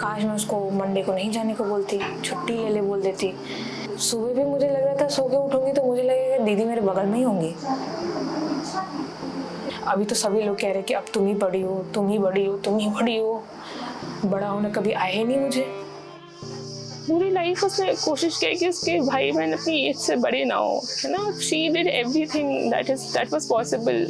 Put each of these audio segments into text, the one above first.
काश मैं उसको मंडे को नहीं जाने को बोलती, छुट्टी ले ले बोल देती। सुबह भी मुझे लग रहा था सो के उठूंगी तो मुझे लगेगा दीदी मेरे बगल में ही होंगी। अभी तो सभी लोग कह रहे कि अब तुम ही बड़ी हो, तुम ही बड़ी हो, तुम ही बड़ी हो। बड़ा होना कभी आया ही नहीं मुझे। पूरी लाइफ उसने कोशिश की कि उसके भाई बहन अपनी एज से बड़े ना हो, है ना। She did everything that was possible.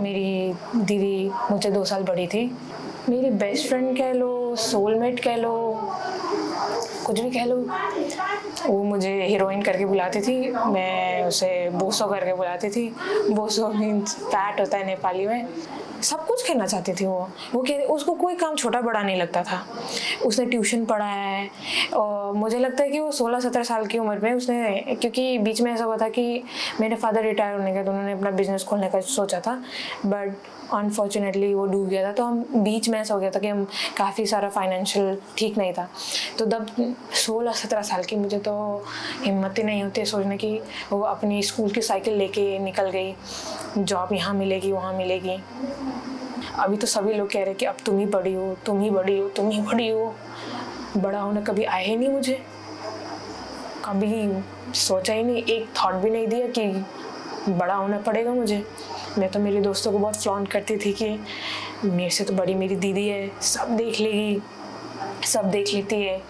मेरी दीदी मुझसे 2 साल बड़ी थी। मेरी बेस्ट फ्रेंड कह लो, सोलमेट कह लो, कुछ भी कह लो। वो मुझे हीरोइन करके बुलाती थी, मैं उसे बोसो करके बुलाती थी। बोसो मीन्स फैट होता है नेपाली में। सब कुछ कहना चाहती थी वो कह उसको कोई काम छोटा बड़ा नहीं लगता था। उसने ट्यूशन पढ़ा है और मुझे लगता है कि वो 16-17 साल की उम्र में उसने, क्योंकि बीच में ऐसा हुआ था कि मेरे फादर रिटायर होने के तो उन्होंने अपना बिजनेस खोलने का सोचा था, बट अनफॉर्चुनेटली वो डूब गया था। तो हम बीच में ऐसा हो गया था कि हम काफ़ी सारा फाइनेंशियल ठीक नहीं था। तो तब 16-17 साल की मुझे तो हिम्मत ही नहीं होती सोचने की। वो अपनी स्कूल की साइकिल लेके निकल गई, जॉब यहाँ मिलेगी वहाँ मिलेगी। अभी तो सभी लोग कह रहे कि अब तुम ही बड़ी हो, तुम ही बड़ी हो, तुम ही बड़ी हो। बड़ा होना कभी आया ही नहीं मुझे, कभी सोचा ही नहीं, एक थॉट भी नहीं दिया कि बड़ा होना पड़ेगा मुझे। मैं तो मेरे दोस्तों को बहुत फ्लॉन्ट करती थी कि मेरे से तो बड़ी मेरी दीदी है, सब देख लेगी, सब देख लेती है।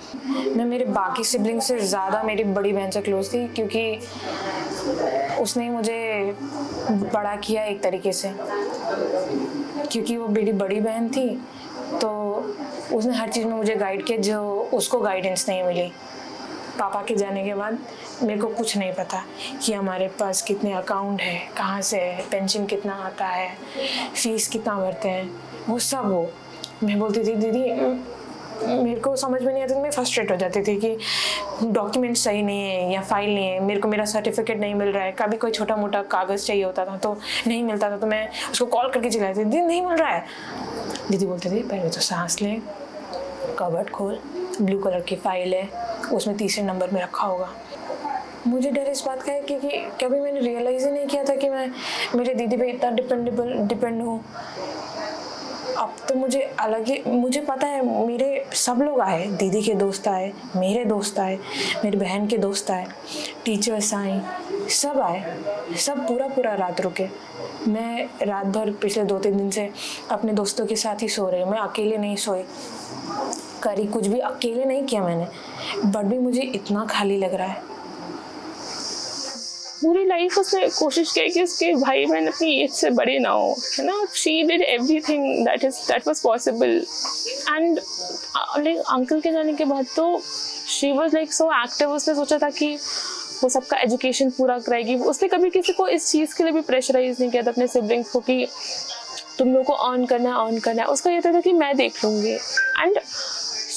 मैं मेरे बाकी सिबलिंग से ज़्यादा मेरी बड़ी बहन से क्लोज थी, क्योंकि उसने मुझे बड़ा किया एक तरीके से। क्योंकि वो मेरी बड़ी बहन थी तो उसने हर चीज़ में मुझे गाइड किया जो उसको गाइडेंस नहीं मिली। पापा के जाने के बाद मेरे को कुछ नहीं पता कि हमारे पास कितने अकाउंट है, कहाँ से है, पेंशन कितना आता है, फीस कितना भरते हैं, वो सब। वो मैं बोलती थी दीदी मेरे को समझ में नहीं आता, मैं फ्रस्ट्रेट हो जाती थी कि डॉक्यूमेंट सही नहीं है या फाइल नहीं है, मेरे को मेरा सर्टिफिकेट नहीं मिल रहा है। कभी कोई छोटा मोटा कागज़ चाहिए होता था तो नहीं मिलता था, तो मैं उसको कॉल करके चिल्लाती थी दीदी नहीं मिल रहा है। दीदी बोलती थी पहले तो सांस ले, कबर्ड खोल, ब्लू कलर की फाइल है, उसमें तीसरे नंबर में रखा होगा। मुझे डर इस बात का है क्योंकि कभी मैंने रियलाइज़ ही नहीं किया था कि मैं मेरे दीदी पे इतना डिपेंड हूँ। अब तो मुझे अलग ही, मुझे पता है मेरे सब लोग आए, दीदी के दोस्त आए, मेरे दोस्त आए, मेरी बहन के दोस्त आए, टीचर्स आए, सब आए, सब पूरा रात रुके। मैं रात भर पिछले 2-3 दिन से अपने दोस्तों के साथ ही सो रही हूँ, मैं अकेले नहीं सोई, करी कुछ भी अकेले नहीं किया मैंने, बट भी मुझे इतना खाली लग रहा है। पूरी लाइफ उसने कोशिश की कि उसके भाई बहन अपनी एज से बड़े ना हो, है ना। She did everything that was possible. And like uncle के जाने के बाद तो she was like so active. उसने सोचा था कि वो सबका एजुकेशन पूरा कराएगी। उसने कभी किसी को इस चीज़ के लिए भी प्रेशराइज नहीं किया था अपने सिबलिंग्स को कि तुम लोग को अर्न करना है। उसका ये था कि मैं देख लूँगी। And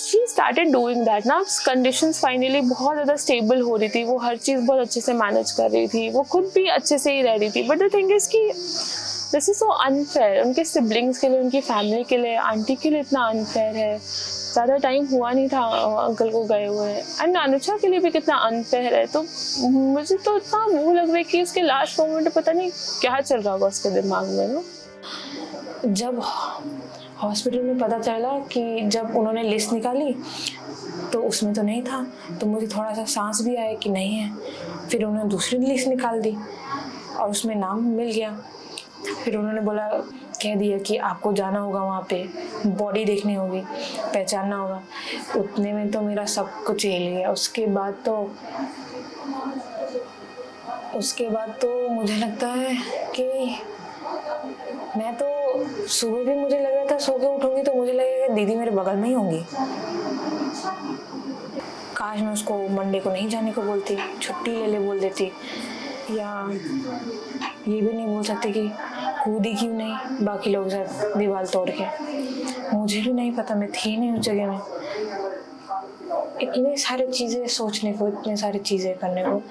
she started doing that ना। कंडीशंस फाइनली बहुत ज़्यादा स्टेबल हो रही थी, वो हर चीज़ बहुत अच्छे से मैनेज कर रही थी, वो खुद भी अच्छे से ही रह रही थी। बट द थिंग इज़ कि दिस इज़ सो अनफेयर, उनके सिबलिंग्स के लिए, उनकी फैमिली के लिए, आंटी के लिए इतना अनफेयर है। ज़्यादा टाइम हुआ नहीं था अंकल को गए हुए, एंड अनुजा के लिए भी कितना अनफेयर है। तो मुझे तो इतना मुँह लग रहा है कि उसके लास्ट मोमेंट में पता नहीं क्या चल रहा होगा उसके दिमाग में ना। जब हॉस्पिटल में पता चला कि जब उन्होंने लिस्ट निकाली तो उसमें तो नहीं था, तो मुझे थोड़ा सा सांस भी आया कि नहीं है। फिर उन्होंने दूसरी लिस्ट निकाल दी और उसमें नाम मिल गया। फिर उन्होंने बोला, कह दिया कि आपको जाना होगा वहाँ पे, बॉडी देखनी होगी, पहचानना होगा। उतने में तो मेरा सब कुछ हिल गया। उसके बाद तो मुझे लगता है कि मैं तो सुबह भी मुझे लग रहा था सो के उठूंगी तो मुझे लगेगा दीदी मेरे बगल में ही होंगी। काश मैं उसको मंडे को नहीं जाने को बोलती, छुट्टी ले ले बोल देती, या ये भी नहीं बोल सकती कि कूदी क्यों नहीं बाकी लोग साथ दीवार तोड़ के। मुझे भी नहीं पता, मैं थी नहीं उस जगह में। इतनी सारी चीज़ें सोचने को, इतनी सारी चीज़ें करने को,